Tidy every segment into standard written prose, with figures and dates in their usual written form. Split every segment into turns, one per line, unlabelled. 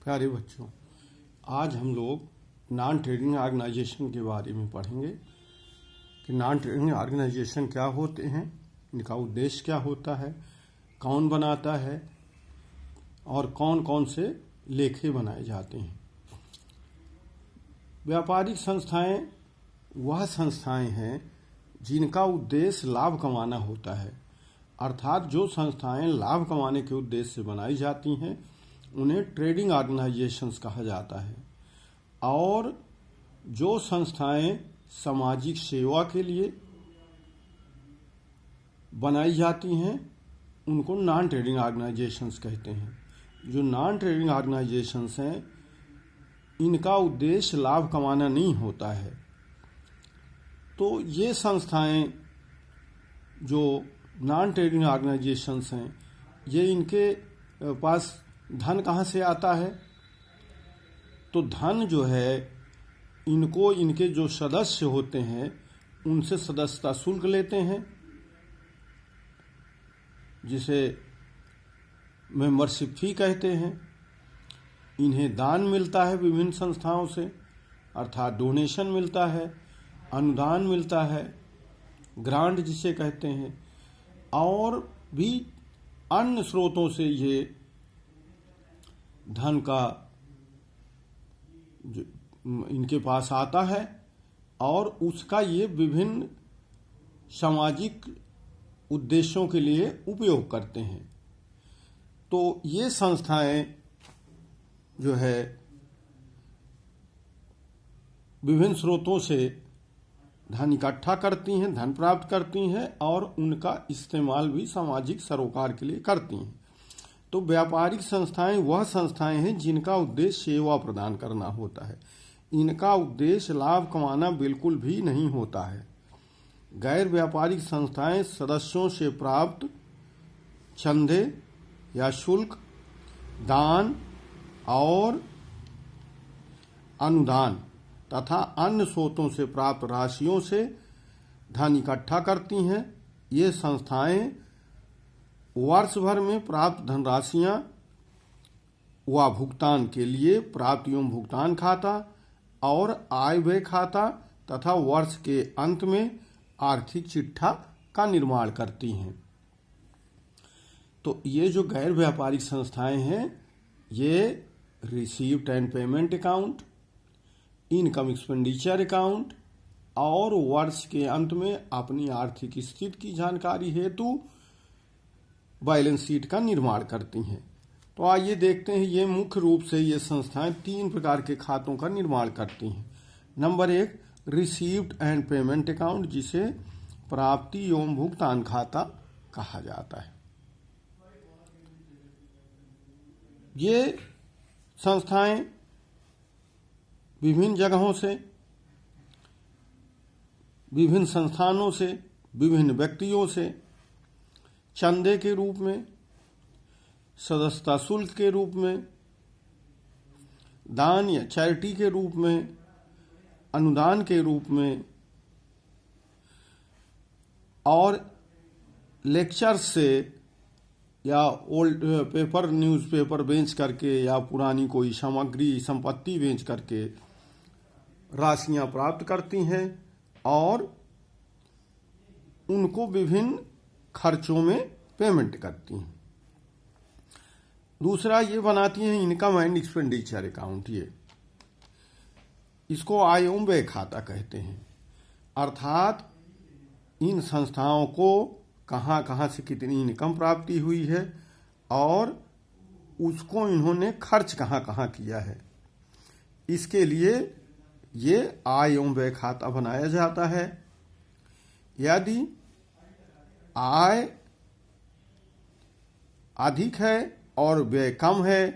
प्यारे बच्चों, आज हम लोग नॉन ट्रेडिंग ऑर्गेनाइजेशन के बारे में पढ़ेंगे कि नॉन ट्रेडिंग ऑर्गेनाइजेशन क्या होते हैं, इनका उद्देश्य क्या होता है, कौन बनाता है और कौन कौन से लेखे बनाए जाते हैं। व्यापारिक संस्थाएं वह संस्थाएं हैं जिनका उद्देश्य लाभ कमाना होता है, अर्थात जो संस्थाएं लाभ कमाने के उद्देश्य से बनाई जाती हैं उन्हें ट्रेडिंग ऑर्गेनाइजेशंस कहा जाता है, और जो संस्थाएं सामाजिक सेवा के लिए बनाई जाती हैं उनको नॉन ट्रेडिंग ऑर्गेनाइजेशंस कहते हैं। जो नॉन ट्रेडिंग ऑर्गेनाइजेशंस हैं इनका उद्देश्य लाभ कमाना नहीं होता है। तो ये संस्थाएं जो नॉन ट्रेडिंग ऑर्गेनाइजेशंस हैं, ये इनके पास धन कहाँ से आता है? तो धन जो है इनको इनके जो सदस्य होते हैं उनसे सदस्यता शुल्क लेते हैं, जिसे मेंबरशिप फी कहते हैं। इन्हें दान मिलता है विभिन्न संस्थाओं से, अर्थात डोनेशन मिलता है, अनुदान मिलता है, ग्रांट जिसे कहते हैं, और भी अन्य स्रोतों से ये धन का जो इनके पास आता है और उसका ये विभिन्न सामाजिक उद्देश्यों के लिए उपयोग करते हैं। तो ये संस्थाएं जो है विभिन्न स्रोतों से धन इकट्ठा करती हैं, धन प्राप्त करती हैं और उनका इस्तेमाल भी सामाजिक सरोकार के लिए करती हैं। तो व्यापारिक संस्थाएं वह संस्थाएं हैं जिनका उद्देश्य सेवा प्रदान करना होता है। इनका उद्देश्य लाभ कमाना बिल्कुल भी नहीं होता है। गैर व्यापारिक संस्थाएं सदस्यों से प्राप्त चंदे या शुल्क, दान और अनुदान तथा अन्य स्रोतों से प्राप्त राशियों से धन इकट्ठा करती हैं। ये संस्थाएं वर्ष भर में प्राप्त धनराशियां व भुगतान के लिए प्राप्त एवं भुगतान खाता और आय व्यय खाता तथा वर्ष के अंत में आर्थिक चिट्ठा का निर्माण करती हैं। तो ये जो गैर व्यापारिक संस्थाएं हैं ये received and payment account, income expenditure account और वर्ष के अंत में अपनी आर्थिक स्थिति की जानकारी हेतु बैलेंस शीट का निर्माण करती हैं। तो आइए देखते हैं, ये मुख्य रूप से ये संस्थाएं 3 प्रकार के खातों का निर्माण करती हैं। Number 1 received and payment account, जिसे प्राप्ति एवं भुगतान खाता कहा जाता है। ये संस्थाएं विभिन्न जगहों से, विभिन्न संस्थानों से, विभिन्न व्यक्तियों से चंदे के रूप में, सदस्यता शुल्क के रूप में, दान या चैरिटी के रूप में, अनुदान के रूप में और लेक्चर्स से या ओल्ड पेपर न्यूज़पेपर बेच करके या पुरानी कोई सामग्री संपत्ति बेच करके राशियां प्राप्त करती हैं और उनको विभिन्न खर्चों में पेमेंट करती हैं। दूसरा ये बनाती हैं इनकम एंड एक्सपेंडिचर अकाउंट। ये इसको आय एवं व्यय खाता कहते हैं, अर्थात इन संस्थाओं को कहाँ कहाँ से कितनी इनकम प्राप्ति हुई है और उसको इन्होंने खर्च कहाँ कहाँ किया है, इसके लिए ये आय एवं व्यय खाता बनाया जाता है। यदि आय अधिक है और व्यय कम है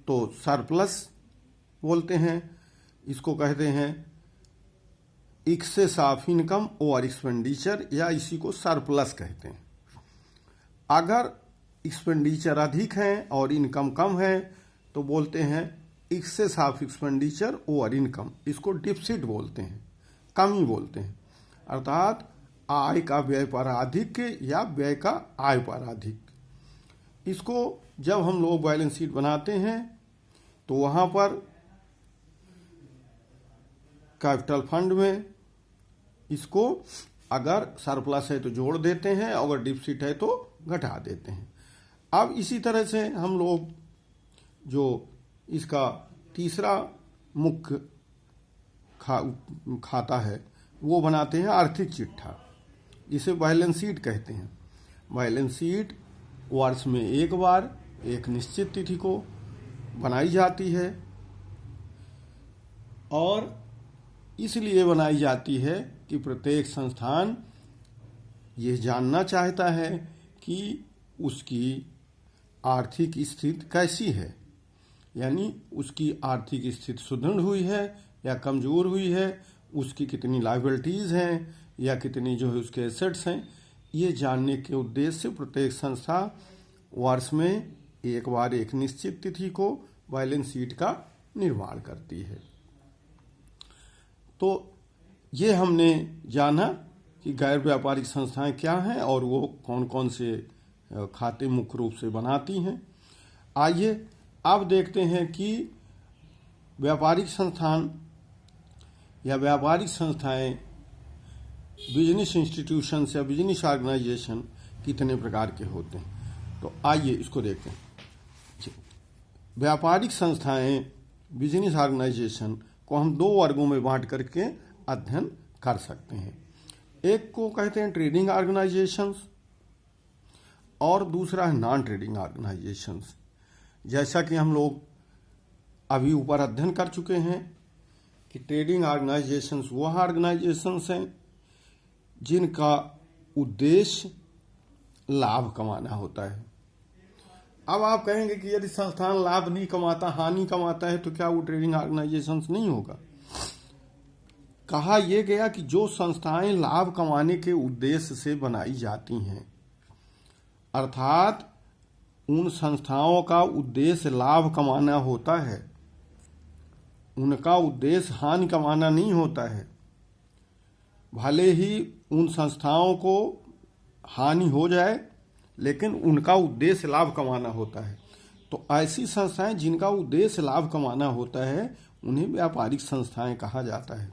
तो सरप्लस बोलते हैं, इसको कहते हैं एक्सेस ऑफ इनकम और एक्सपेंडिचर, या इसी को सरप्लस कहते हैं। अगर एक्सपेंडिचर अधिक है और इनकम कम है तो बोलते हैं एक्सेस ऑफ एक्सपेंडिचर और इनकम, इसको डिफिसिट बोलते हैं, कमी बोलते हैं, अर्थात आय का व्यय पर अधिक या व्यय का आय पर अधिक। इसको जब हम लोग बैलेंस शीट बनाते हैं तो वहां पर कैपिटल फंड में इसको अगर सरप्लस है तो जोड़ देते हैं, अगर डिफिसिट है तो घटा देते हैं। अब इसी तरह से हम लोग जो इसका तीसरा मुख्य खाता है वो बनाते हैं आर्थिक चिट्ठा, इसे बैलेंस शीट कहते हैं। बैलेंस शीट वर्ष में एक बार एक निश्चित तिथि को बनाई जाती है और इसलिए बनाई जाती है कि प्रत्येक संस्थान यह जानना चाहता है कि उसकी आर्थिक स्थिति कैसी है, यानी उसकी आर्थिक स्थिति सुदृढ़ हुई है या कमजोर हुई है, उसकी कितनी लायबिलिटीज हैं या कितनी जो है उसके एसेट्स हैं। ये जानने के उद्देश्य से प्रत्येक संस्था वर्ष में एक बार एक निश्चित तिथि को बैलेंस शीट का निर्माण करती है। तो ये हमने जाना कि गैर व्यापारिक संस्थाएं क्या हैं और वो कौन कौन से खाते मुख्य रूप से बनाती हैं। आइए अब देखते हैं कि व्यापारिक संस्थान या व्यापारिक संस्थाएं, बिजनेस इंस्टीट्यूशंस या बिजनेस ऑर्गेनाइजेशन कितने प्रकार के होते हैं। तो आइए इसको देखते हैं। व्यापारिक संस्थाएं, बिजनेस ऑर्गेनाइजेशन को हम दो वर्गों में बांट करके अध्ययन कर सकते हैं। एक को कहते हैं ट्रेडिंग ऑर्गेनाइजेशंस और दूसरा है नॉन ट्रेडिंग ऑर्गेनाइजेशंस। जैसा कि हम लोग अभी ऊपर अध्ययन कर चुके हैं कि ट्रेडिंग ऑर्गेनाइजेशंस वह ऑर्गेनाइजेशंस हैं जिनका उद्देश्य लाभ कमाना होता है। अब आप कहेंगे कि यदि संस्थान लाभ नहीं कमाता, हानि कमाता है, तो क्या वो ट्रेडिंग ऑर्गेनाइजेशंस नहीं होगा? कहा यह गया कि जो संस्थाएं लाभ कमाने के उद्देश्य से बनाई जाती हैं, अर्थात उन संस्थाओं का उद्देश्य लाभ कमाना होता है, उनका उद्देश्य हानि कमाना नहीं होता है। भले ही उन संस्थाओं को हानि हो जाए, लेकिन उनका उद्देश्य लाभ कमाना होता है। तो ऐसी संस्थाएं जिनका उद्देश्य लाभ कमाना होता है उन्हें व्यापारिक संस्थाएं कहा जाता है।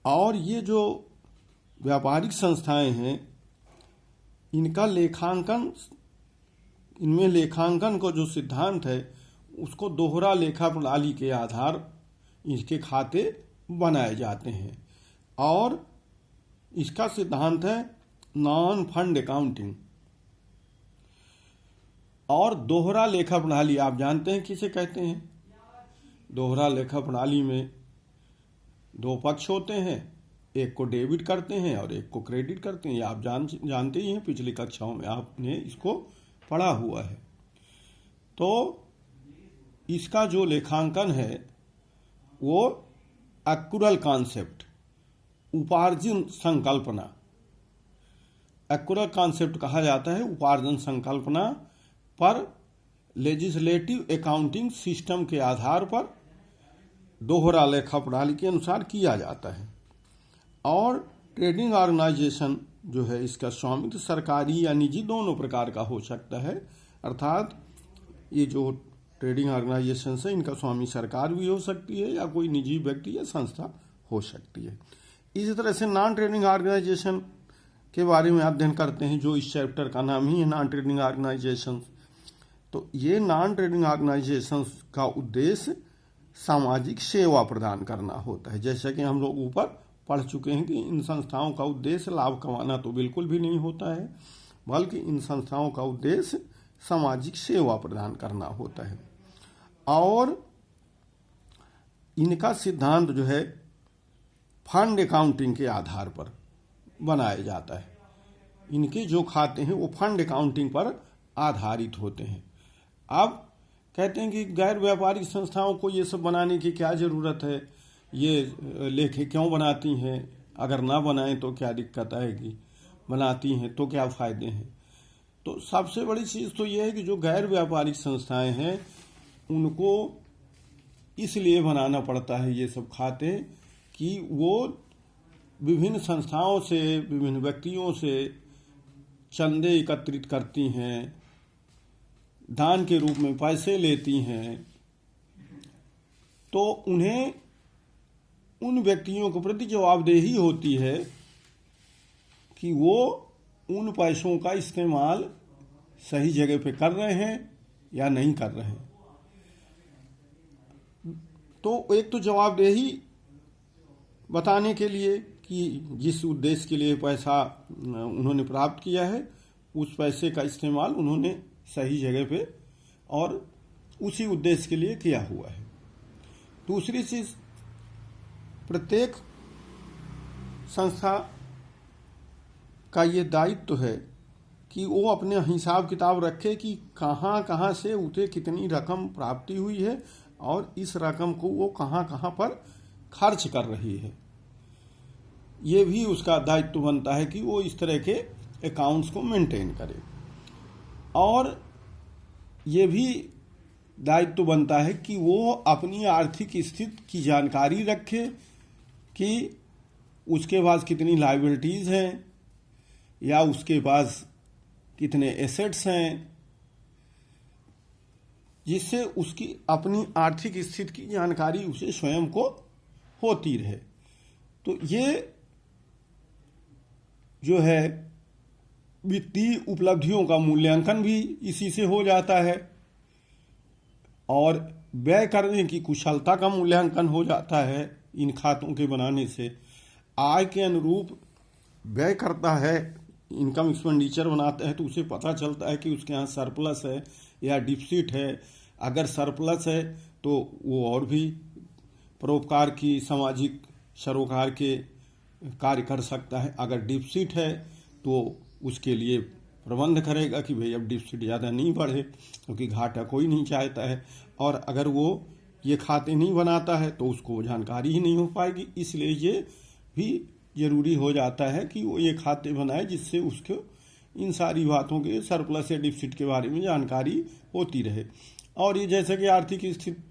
और ये जो व्यापारिक संस्थाएं हैं, इनका लेखांकन, इनमें लेखांकन को जो सिद्धांत है उसको दोहरा लेखा प्रणाली के आधार इसके खाते बनाए जाते हैं और इसका सिद्धांत है नॉन फंड अकाउंटिंग। और दोहरा लेखा प्रणाली आप जानते हैं किसे कहते हैं। दोहरा लेखा प्रणाली में दो पक्ष होते हैं, एक को डेबिट करते हैं और एक को क्रेडिट करते हैं। ये आप जानते ही हैं, पिछली कक्षाओं में आपने इसको पढ़ा हुआ है। तो इसका जो लेखांकन है वो एक्यूरल कॉन्सेप्ट, उपार्जन संकल्पना, एक्यूरल कॉन्सेप्ट कहा जाता है उपार्जन संकल्पना पर लेजिस्लेटिव अकाउंटिंग सिस्टम के आधार पर दोहरा लेखा प्रणाली के अनुसार किया जाता है। और ट्रेडिंग ऑर्गेनाइजेशन जो है, इसका स्वामित्व सरकारी या निजी दोनों प्रकार का हो सकता है। अर्थात ये जो ट्रेडिंग ऑर्गेनाइजेशन है इनका स्वामी सरकार भी हो सकती है या कोई निजी व्यक्ति या संस्था हो सकती है। इसी तरह से नॉन ट्रेडिंग ऑर्गेनाइजेशन के बारे में अध्ययन करते हैं, जो इस चैप्टर का नाम ही है नॉन ट्रेडिंग ऑर्गेनाइजेशन। तो ये नॉन ट्रेडिंग ऑर्गेनाइजेशन का उद्देश्य सामाजिक सेवा प्रदान करना होता है। जैसा कि हम लोग ऊपर पढ़ चुके हैं कि इन संस्थाओं का उद्देश्य लाभ कमाना तो बिल्कुल भी नहीं होता है, बल्कि इन संस्थाओं का उद्देश्य सामाजिक सेवा प्रदान करना होता है। और इनका सिद्धांत जो है फंड अकाउंटिंग के आधार पर बनाया जाता है। इनके जो खाते हैं वो फंड अकाउंटिंग पर आधारित होते हैं। अब कहते हैं कि गैर व्यापारिक संस्थाओं को ये सब बनाने की क्या जरूरत है, ये लेखे क्यों बनाती हैं, अगर ना बनाएं तो क्या दिक्कत आएगी, बनाती हैं तो क्या फायदे हैं। तो सबसे बड़ी चीज़ तो ये है कि जो गैर व्यापारिक संस्थाएं हैं उनको इसलिए बनाना पड़ता है ये सब खाते कि वो विभिन्न संस्थाओं से, विभिन्न व्यक्तियों से चंदे एकत्रित करती हैं, दान के रूप में पैसे लेती हैं, तो उन्हें उन व्यक्तियों के प्रति जवाबदेही होती है कि वो उन पैसों का इस्तेमाल सही जगह पे कर रहे हैं या नहीं कर रहे हैं। तो एक तो जवाबदेही बताने के लिए कि जिस उद्देश्य के लिए पैसा उन्होंने प्राप्त किया है उस पैसे का इस्तेमाल उन्होंने सही जगह पे और उसी उद्देश्य के लिए किया हुआ है। दूसरी चीज, प्रत्येक संस्था का ये दायित्व है कि वो अपने हिसाब किताब रखे कि कहाँ कहाँ से उसे कितनी रकम प्राप्ति हुई है और इस रकम को वो कहाँ कहाँ पर खर्च कर रही है। ये भी उसका दायित्व बनता है कि वो इस तरह के अकाउंट्स को मेंटेन करे। और ये भी दायित्व बनता है कि वो अपनी आर्थिक स्थिति की जानकारी रखे कि उसके पास कितनी लायबिलिटीज हैं या उसके पास कितने एसेट्स हैं, जिससे उसकी अपनी आर्थिक स्थिति की जानकारी उसे स्वयं को होती रहे। तो ये जो है वित्तीय उपलब्धियों का मूल्यांकन भी इसी से हो जाता है और व्यय करने की कुशलता का मूल्यांकन हो जाता है इन खातों के बनाने से। आय के अनुरूप व्यय करता है, इनकम एक्सपेंडिचर बनाता है तो उसे पता चलता है कि उसके यहाँ सरप्लस है या डिफिसिट है। अगर सरप्लस है तो वो और भी परोपकार की, सामाजिक सरोकार के कार्य कर सकता है। अगर डिफिसिट है तो उसके लिए प्रबंध करेगा कि भाई अब डिफिसिट ज़्यादा नहीं बढ़े, क्योंकि घाटा कोई नहीं चाहता है। और अगर वो ये खाते नहीं बनाता है तो उसको जानकारी ही नहीं हो पाएगी। इसलिए ये भी जरूरी हो जाता है कि वो ये खाते बनाए जिससे उसको इन सारी बातों के, सरप्लस या डिफिसिट के बारे में जानकारी होती रहे। और ये जैसे कि आर्थिक स्थिति,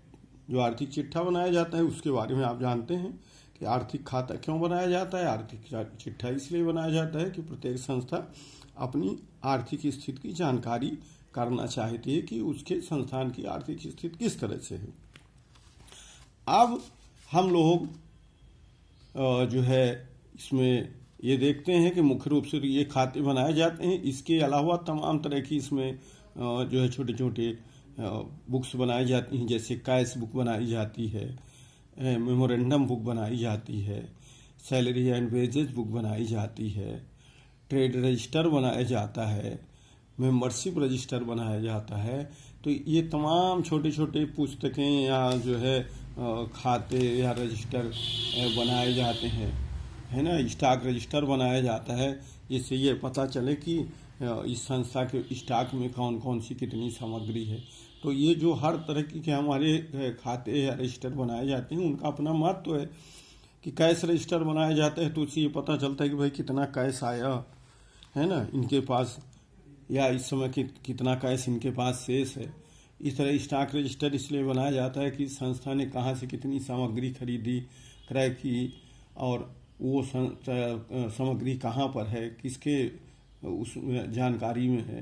जो आर्थिक चिट्ठा बनाया जाता है उसके बारे में आप जानते हैं कि आर्थिक खाता क्यों बनाया जाता है। आर्थिक चिट्ठा इसलिए बनाया जाता है कि प्रत्येक संस्था अपनी आर्थिक स्थिति की जानकारी करना चाहती है कि उसके संस्थान की आर्थिक स्थिति किस तरह से है। अब हम लोग जो है इसमें ये देखते हैं कि मुख्य रूप से ये खाते बनाए जाते हैं। इसके अलावा तमाम तरह की इसमें जो है छोटे छोटे बुक्स बनाई जाती हैं, जैसे कैश बुक बनाई जाती है, मेमोरेंडम बुक बनाई जाती है, सैलरी एंड वेजेस बुक बनाई जाती है, ट्रेड रजिस्टर बनाया जाता है, मेंबरशिप रजिस्टर बनाया जाता है। तो ये तमाम छोटे छोटे पुस्तकें या जो है खाते या रजिस्टर बनाए जाते हैं, है ना। स्टॉक रजिस्टर बनाया जाता है जिससे ये पता चले कि इस संस्था के स्टॉक में कौन कौन सी कितनी सामग्री है। तो ये जो हर तरह के हमारे खाते या रजिस्टर बनाए जाते हैं उनका अपना महत्व है। कि कैश रजिस्टर बनाया जाता है तो उससे ये पता चलता है कि भाई कितना कैश आया है ना इनके पास, या इस समय कितना कैश इनके पास शेष है। इस तरह स्टॉक रजिस्टर इसलिए बनाया जाता है कि संस्था ने कहाँ से कितनी सामग्री खरीदी, क्रय की, और वो सामग्री कहाँ पर है, किसके उस जानकारी में है।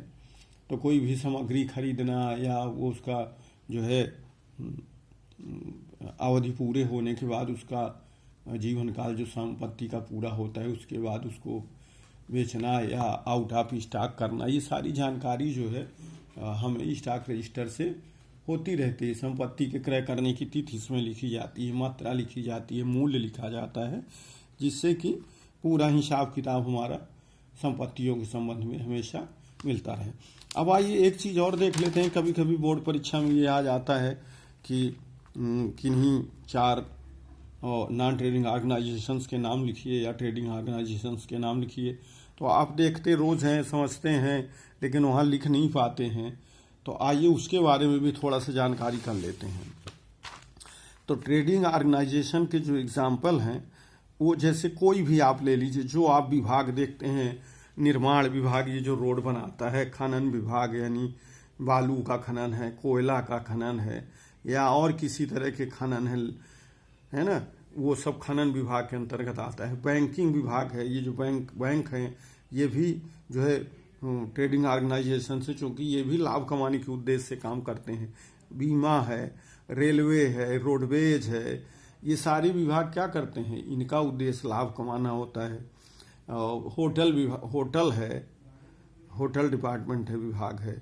तो कोई भी सामग्री खरीदना या वो उसका जो है अवधि पूरे होने के बाद उसका जीवन काल जो संपत्ति का पूरा होता है उसके बाद उसको बेचना या आउट ऑफ स्टॉक करना, ये सारी जानकारी जो है हमें स्टॉक रजिस्टर से होती रहती है। संपत्ति के क्रय करने की तिथि इसमें लिखी जाती है, मात्रा लिखी जाती है, मूल्य लिखा जाता है, जिससे कि पूरा हिसाब किताब हमारा संपत्तियों के संबंध में हमेशा मिलता रहे। अब आइए एक चीज़ और देख लेते हैं। कभी कभी बोर्ड परीक्षा में ये आ जाता है कि किन्हीं 4 नॉन ट्रेडिंग ऑर्गेनाइजेशंस के नाम लिखिए या ट्रेडिंग ऑर्गेनाइजेशंस के नाम लिखिए। तो आप देखते रोज़ हैं, समझते हैं, लेकिन वहाँ लिख नहीं पाते हैं। तो आइए उसके बारे में भी थोड़ा सा जानकारी कर लेते हैं। तो ट्रेडिंग ऑर्गेनाइजेशन के जो एग्जाम्पल हैं वो जैसे कोई भी आप ले लीजिए, जो आप विभाग देखते हैं, निर्माण विभाग ये जो रोड बनाता है, खनन विभाग यानी बालू का खनन है, कोयला का खनन है, या और किसी तरह के खनन है ना, वो सब खनन विभाग के अंतर्गत आता है। बैंकिंग विभाग है, ये जो बैंक हैं ये भी जो है ट्रेडिंग ऑर्गेनाइजेशन से, चूँकि ये भी लाभ कमाने के उद्देश्य से काम करते हैं। बीमा है, रेलवे है, रोडवेज है, ये सारे विभाग क्या करते हैं, इनका उद्देश्य लाभ कमाना होता है। होटल है, होटल डिपार्टमेंट है, विभाग है,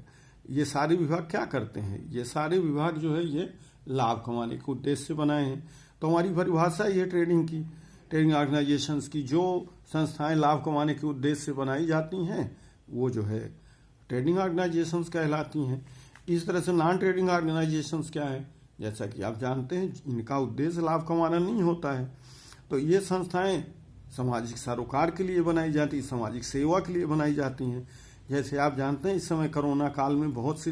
ये सारे विभाग क्या करते हैं, ये सारे विभाग जो है ये लाभ कमाने के उद्देश्य से बनाए हैं। तो हमारी परिभाषा ये ट्रेडिंग ऑर्गेनाइजेशंस की, जो संस्थाएं लाभ कमाने के उद्देश्य से बनाई जाती हैं वो जो है ट्रेडिंग ऑर्गेनाइजेशंस कहलाती हैं। इस तरह से नॉन ट्रेडिंग ऑर्गेनाइजेशंस क्या है, जैसा कि आप जानते हैं इनका उद्देश्य लाभ कमाना नहीं होता है। तो ये संस्थाएं सामाजिक सरोकार के लिए बनाई जाती, सामाजिक सेवा के लिए बनाई जाती हैं। जैसे आप जानते हैं इस समय कोरोना काल में बहुत सी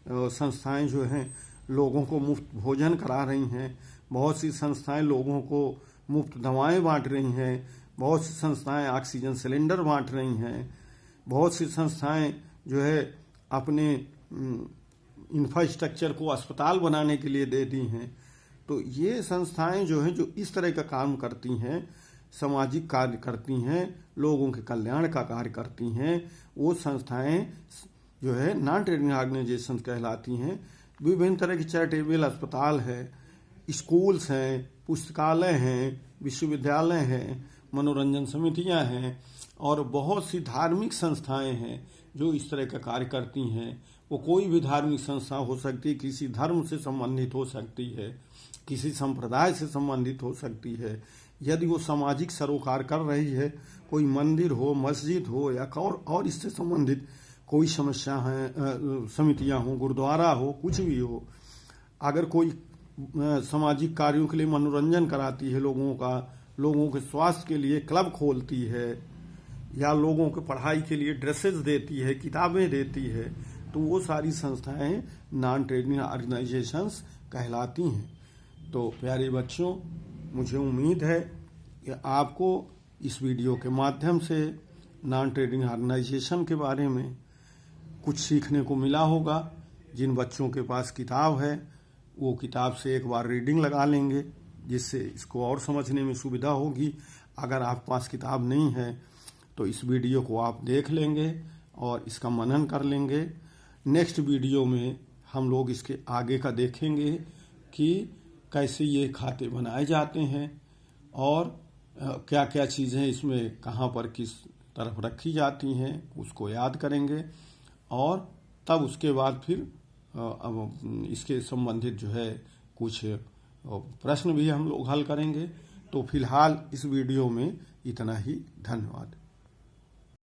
संस्थाएं जो हैं लोगों को मुफ्त भोजन करा रही हैं, बहुत सी संस्थाएं लोगों को मुफ्त दवाएं बांट रही हैं, बहुत सी संस्थाएं ऑक्सीजन सिलेंडर बांट रही हैं, बहुत सी संस्थाएं जो है अपने इंफ्रास्ट्रक्चर को अस्पताल बनाने के लिए दे दी हैं। तो ये संस्थाएं जो हैं जो इस तरह का काम करती हैं, सामाजिक कार्य करती हैं, लोगों के कल्याण का कार्य करती हैं, वो संस्थाएं जो है नॉन ट्रेडिंग ऑर्गेनाइजेशन कहलाती हैं। विभिन्न तरह के चैरिटेबल अस्पताल है, स्कूल्स हैं, पुस्तकालय हैं, विश्वविद्यालय हैं, मनोरंजन समितियां हैं और बहुत सी धार्मिक संस्थाएं हैं जो इस तरह का कार्य करती हैं। वो कोई भी धार्मिक संस्था हो सकती है, किसी धर्म से संबंधित हो सकती है, किसी संप्रदाय से संबंधित हो सकती है। यदि वो सामाजिक सरोकार कर रही है, कोई मंदिर हो, मस्जिद हो या और इससे संबंधित कोई समस्या है, समितियां हो, गुरुद्वारा हो, कुछ भी हो, अगर कोई सामाजिक कार्यों के लिए मनोरंजन कराती है लोगों का, लोगों के स्वास्थ्य के लिए क्लब खोलती है या लोगों के पढ़ाई के लिए ड्रेसेस देती है, किताबें देती है, तो वो सारी संस्थाएं नॉन ट्रेडिंग ऑर्गेनाइजेशंस कहलाती हैं। तो प्यारे बच्चों, मुझे उम्मीद है कि आपको इस वीडियो के माध्यम से नॉन ट्रेडिंग ऑर्गेनाइजेशन के बारे में कुछ सीखने को मिला होगा। जिन बच्चों के पास किताब है वो किताब से एक बार रीडिंग लगा लेंगे, जिससे इसको और समझने में सुविधा होगी। अगर आपके पास किताब नहीं है तो इस वीडियो को आप देख लेंगे और इसका मनन कर लेंगे। नेक्स्ट वीडियो में हम लोग इसके आगे का देखेंगे कि कैसे ये खाते बनाए जाते हैं और क्या क्या चीज़ें इसमें कहाँ पर किस तरफ रखी जाती हैं, उसको याद करेंगे और तब उसके बाद फिर इसके संबंधित जो है कुछ प्रश्न भी हम लोग हल करेंगे। तो फिलहाल इस वीडियो में इतना ही। धन्यवाद।